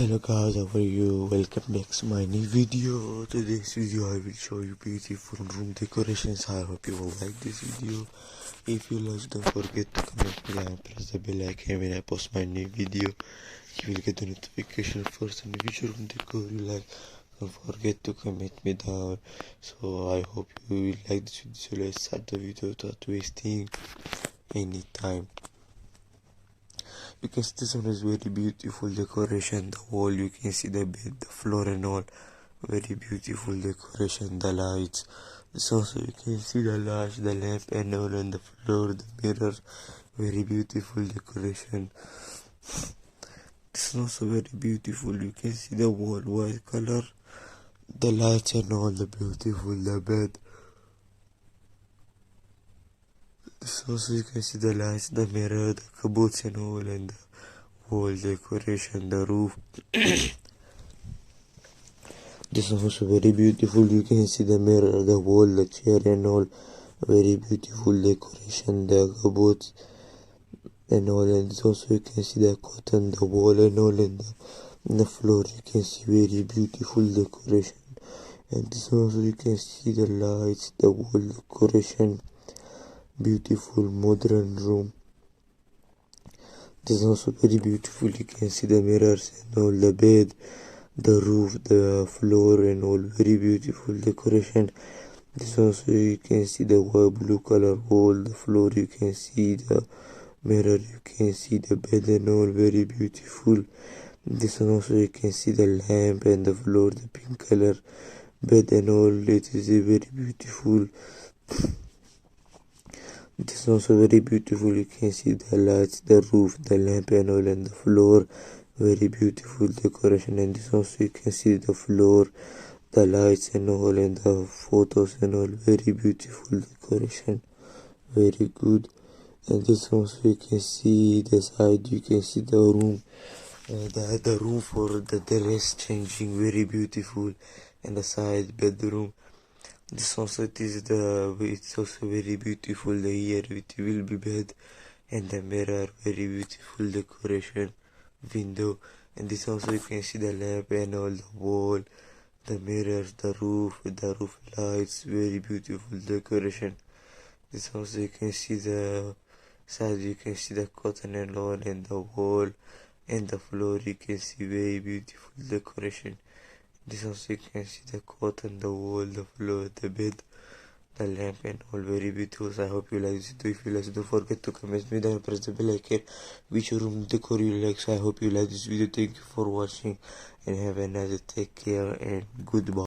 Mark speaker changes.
Speaker 1: Hello guys, how are you? Welcome back to my new video. Today's video I will show you beautiful room decorations. I hope you will like this video. If you like, don't forget to comment below and press the bell icon when I post my new video. You will get the notification first on which room decor you like. Don't forget to comment me down. So I hope you will like this video. So let's start the video without wasting any time. Because this one is very beautiful decoration. The wall, you can see the bed, the floor and all. Very beautiful decoration. The lights. This also you can see the lights, the lamp and all on the floor, the mirror. Very beautiful decoration. This is also very beautiful. You can see the wall, white color. The lights and all, the beautiful, the bed. This also you can see the lights, the mirror, the cupboards and all, and the wall decoration, the roof. This is also very beautiful. You can see the mirror, the wall, the chair and all. Very beautiful decoration, the cupboards and all. And this also you can see the cotton, the wall and all, and the floor. You can see very beautiful decoration. And this also you can see the lights, the wall decoration. Beautiful modern room. This is also very beautiful. You can see the mirrors and all, the bed, the roof, the floor and all. Very beautiful decoration. This also you can see the blue color wall, the floor. You can see the mirror. You can see the bed and all. Very beautiful. This one also you can see the lamp and the floor, the pink color bed and all. It is very beautiful. This is also very beautiful. You can see the lights, the roof, the lamp and all, and the floor. Very beautiful decoration. And this also you can see the floor, the lights and all, and the photos and all. Very beautiful decoration. Very good. And this also you can see the side. You can see the room, the room for the dress changing. Very beautiful. And the side bedroom. This also it's also very beautiful. The here it will be bed and the mirror. Very beautiful decoration. Window. And this also you can see the lamp and all, the wall, the mirrors, the roof lights. Very beautiful decoration. This also you can see the side. You can see the cotton and all, and the wall and the floor. You can see very beautiful decoration. This also you can see the cotton, the wall, the floor, the bed, the lamp and all. Very beautiful. So I hope you like this video. If you like, don't forget to comment me down and press the bell icon which room decor you like. So I hope you like this video. Thank you for watching and have a nice day. Take care and goodbye.